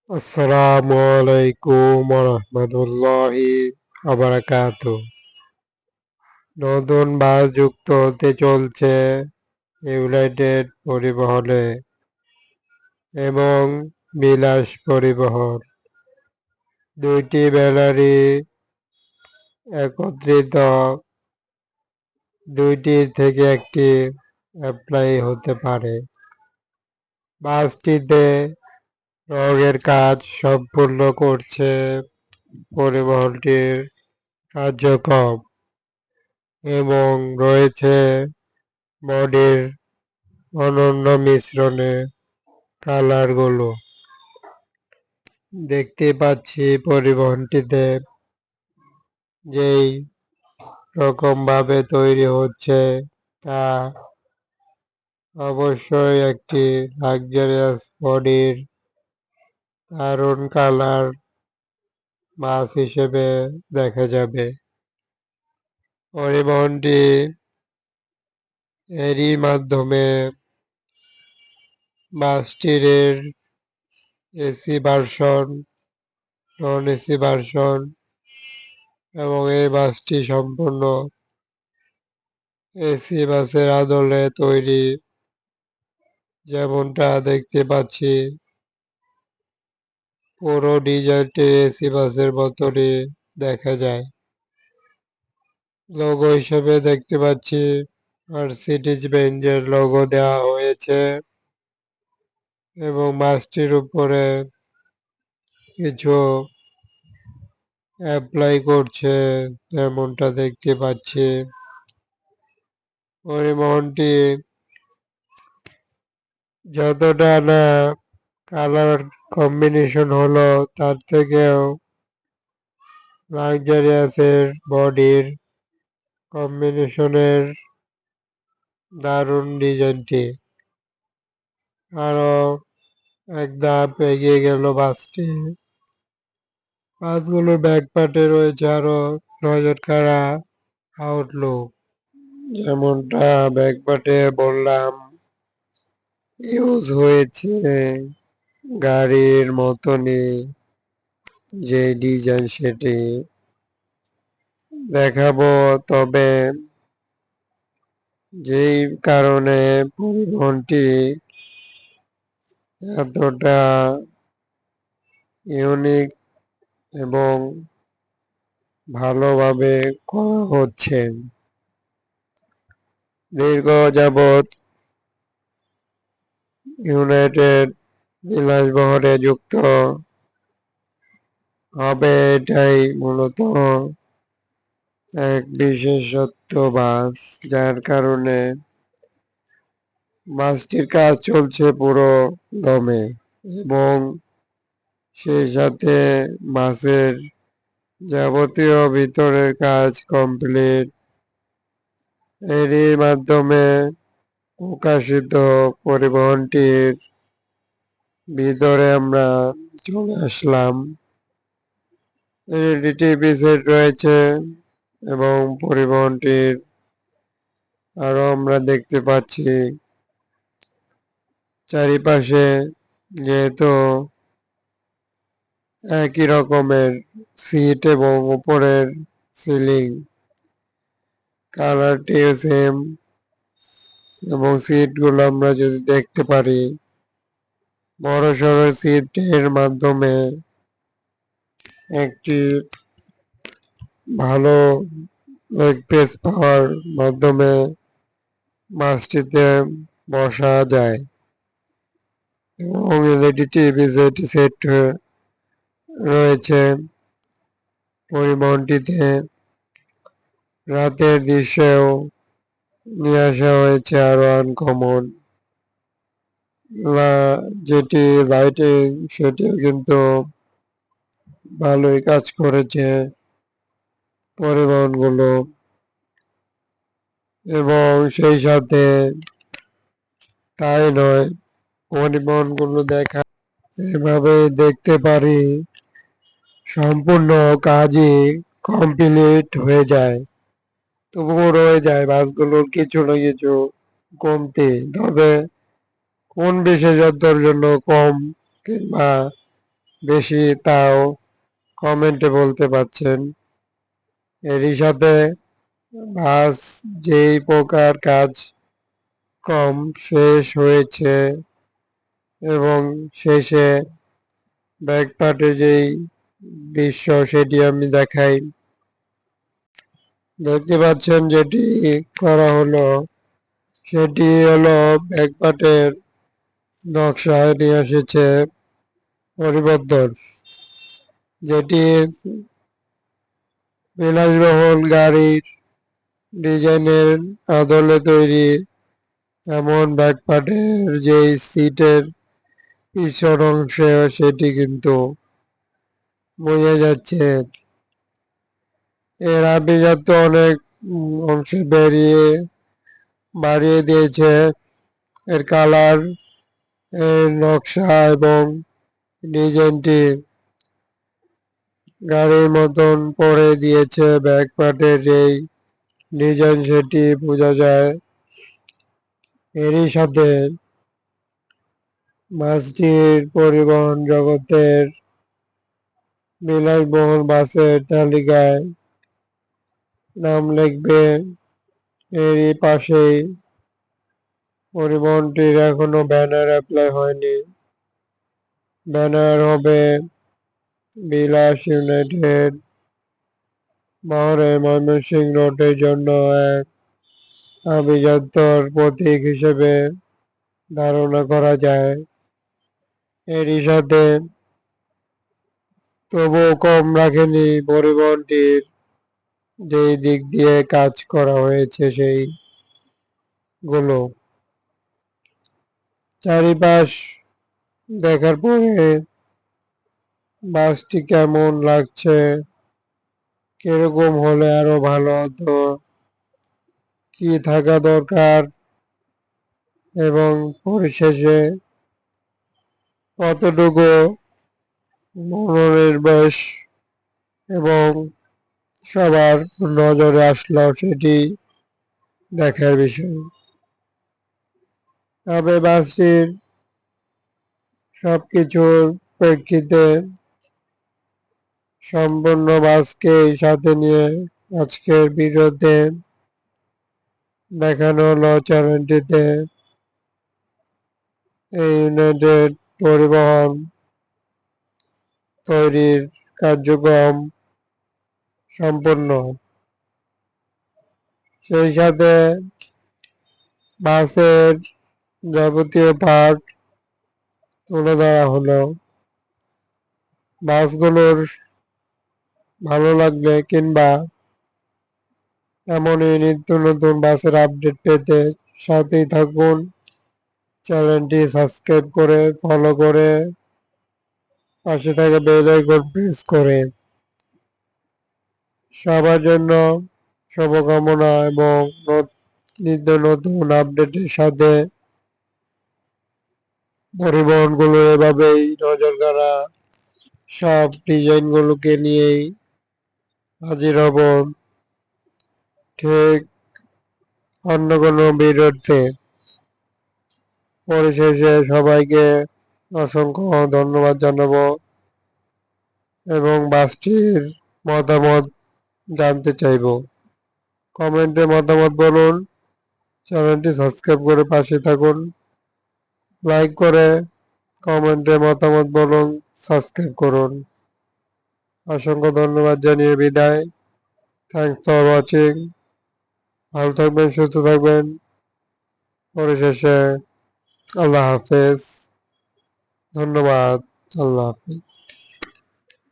আসসালামু আলাইকুম রহমতুল্লাহি বারাকাতু। নতুন বাস যুক্ত হতে চলছে ইউনাইটেড পরিবহনে এবং বিলাস পরিবহন। দুইটি ব্যানারই একত্রিত, দুইটির থেকে একটি অ্যাপ্লাই হতে পারে। বাসটিতে রঙের কাজ সম্পূর্ণ করছে পরিবহনটির কার্যক্রম এবং রয়েছে বডির অনন্য মিশ্রণে কালারগুলো। দেখতে পাচ্ছি পরিবহনটিতে যেই রকম ভাবে তৈরি হচ্ছে তা অবশ্যই একটি লাক্সারিয়াস বডির দারুণ কালার বাস হিসেবে দেখা যাবে। পরিবহনটি এরই মাধ্যমে বাসটির AC version, non AC version এবং এই বাসটি সম্পূর্ণ এসি বাসের আদলে তৈরি। যেমনটা দেখতে পাচ্ছি পুরো ডিজাইনটি এসি বাসের মতনই দেখা যায়। লোগো হিসেবে দেখতে পাচ্ছি মার্সিডিজ বেঞ্জের লোগো দেওয়া হয়েছে এবং বাসটির উপরে কিছু অ্যাপ্লাই করছে তেমনটা দেখতে পাচ্ছি। পরিবহনটি যতটা না কালার কম্বিনেশন হলো তার থেকেও লাক্সারিয়াসের বডির কম্বিনেশনের দারুণ ডিজাইনটি। আরো এক ধাপ এগিয়ে গেল বাসটি। বাসগুলোর ব্যাক পার্টে রয়েছে আরো নজর কাড়া আউটলুক। যেমনটা ব্যাক পার্টে বললাম, ইউজ হয়েছে গাড়ির মতনই যে ডিজাইন সেটি দেখাবো। তবে যেই কারণে পরিবহনটি এতটা ইউনিক এবং ভালোভাবে করা হচ্ছে, দীর্ঘ যাবৎ ইউনাইটেড বিলাসবহরে যুক্ত হবে এটাই মূলত এক বিশেষত্ব বাস, যার কারণে বাসটির কাজ চলছে পুরো দমে এবং সেই সাথে বাসের যাবতীয় ভিতরের কাজ কমপ্লিট। এরই মাধ্যমে প্রকাশিত পরিবহনটির ভিতরে আমরা চলে আসলাম। এলইডি টিভি সেট রয়েছে এবং পরিবহনটির আরো আমরা দেখতে পাচ্ছি চারিপাশে যেহেতু একই রকমের সিট এবং উপরের সিলিং কালারটিও সেম এবং সিটগুলো আমরা যদি দেখতে পারি বড় সড়ো সিটের মাধ্যমে একটি ভালো লেগ স্পেস পাওয়ার মাধ্যমে বাসটিতে বসা যায় এবং এলইডি টিভি সেট রয়েছে পরিবহনটিতে। রাতের দৃশ্যেও নিয়ে আসা হয়েছে আরো আনকমন যেটি লাইটিং, সেটিও কিন্তু ভালোই কাজ করেছে পরিবহনগুলো। এবং সেই সাথে তাই নয়, পরিবহনগুলো দেখা এভাবে দেখতে পারি সম্পূর্ণ কাজই কমপ্লিট হয়ে যায়, তবুও রয়ে যায় বাসগুলোর কিছু না কিছু কমতি। তবে কোন বিশেষত্বের জন্য কম কিংবা বেশি তাও কমেন্টে বলতে পারছেন। এরই সাথে বাস যেই প্রকার কাজ কম শেষ হয়েছে এবং শেষে ব্যাকপার্টে যেই দৃশ্য সেটি আমি দেখাই। দেখতে পাচ্ছেন যেটি করা হলো সেটি হলো ব্যাকপার্টের নকশায় নিয়ে এসেছে পরিবর্তন, যেটি বিলাসবহুল গাড়ির ডিজাইনের আদলে তৈরি এমন ব্যাকপার্টের যেই সিটের পিছন অংশে সেটি কিন্তু বোঝা যাচ্ছে এর আভিজাত্য অনেক অংশে বাড়িয়ে দিয়েছে এর কালার, এর নকশা এবং ডিজাইনটি গাড়ির মতন করে দিয়েছে। ব্যাকপার্টের যেই ডিজাইন সেটি বোঝা যায়। এরই সাথে বাসটির পরিবহন জগতের বিলাসবহুল বাসের তালিকায় নাম লিখবে। এরই পাশেই পরিবহনটির এখনো ব্যানার অ্যাপ্লাই হয়নি। ব্যানার হবে বিলাস ইউনাইটেড শহরের ময়মনসিংহ রোডের জন্য এক আভিজাত্যর প্রতীক হিসেবে ধারণা করা যায়। এরই সাথে তবুও কম রাখেনি পরিবহনটির যেই দিক দিয়ে কাজ করা হয়েছে সেই গুলো। চারিপাশ দেখার পরে বাসটি কেমন লাগছে, কিরকম হলে আরো ভালো হতো, কি থাকা দরকার এবং পরিশেষে কতটুকু মনোনিবেশ এবং সবার নজরে আসলো সেটি দেখার বিষয়। তবে বাসটির সবকিছুর প্রেক্ষিতে সম্পূর্ণ বাসকে সাথে নিয়ে আজকের ভিডিওতে দেখানো হলো চ্যানেলটিতে এই ইউনাইটেড পরিবহন তৈরির কার্যক্রম সম্পূর্ণ। সেই সাথে বাসের যাবতীয় পার্ট তুলে ধরা হলো। বাসগুলোর ভালো লাগলে কিংবা এমনই নিত্য নতুন বাসের আপডেট পেতে সাথেই থাকুন। চ্যানেলটি সাবস্ক্রাইব করে ফলো করে পাশে থাকা বেল আইকন প্রেস করে সবার জন্য শুভকামনা এবং নিত্য নতুন আপডেটের সাথে পরিবহনগুলো এভাবেই নজর কাড়া সব ডিজাইনগুলোকে নিয়েই হাজির হব ঠিক অন্য কোনো ভিডিওতে। পরিশেষে সবাইকে অসংখ্য ধন্যবাদ জানাবো এবং বাসটির মতামত জানতে চাইব। কমেন্টে মতামত বলুন, চ্যানেলটি সাবস্ক্রাইব করে পাশে থাকুন, লাইক করে কমেন্টে মতামত বলুন, সাবস্ক্রাইব করুন। অসংখ্য ধন্যবাদ জানিয়ে বিদায়। Thanks for watching. ভালো থাকবেন, সুস্থ থাকবেন। পরিশেষে আল্লাহ হাফেজ। ধন্যবাদ। আল্লাহ হাফেজ।